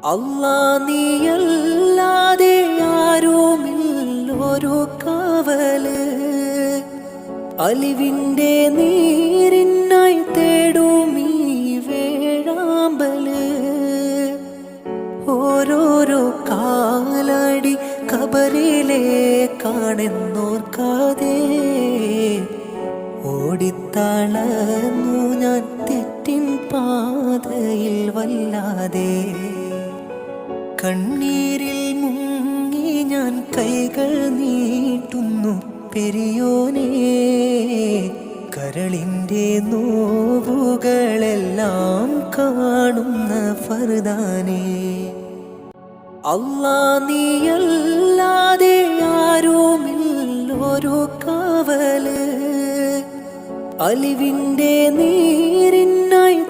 അല്ലാ നീയല്ലാതെ ആരുമില്ലൊരു കാവല്. അലിവിൻ്റെ നീരിനായി തേടും ഈ വേഴാമ്പല്. ഓരോരോ കാലടി കബറിലേക്കാണെന്നോർക്കാതെ ഓടിത്തളർന്നു ഞാൻ തെറ്റിൻ പാതയിൽ വല്ലാതെ. കണ്ണീരിൽ മുങ്ങി ഞാൻ കൈകൾ നീട്ടുന്നു പെരിയോനേ. കരളിൻ്റെ നോവുകളെല്ലാം കാണുന്ന ഫർദാനേ. അല്ലാ നീയല്ലാതെ ആരുമില്ലൊരു കാവല്. അലിവിൻ്റെ നീരിനായി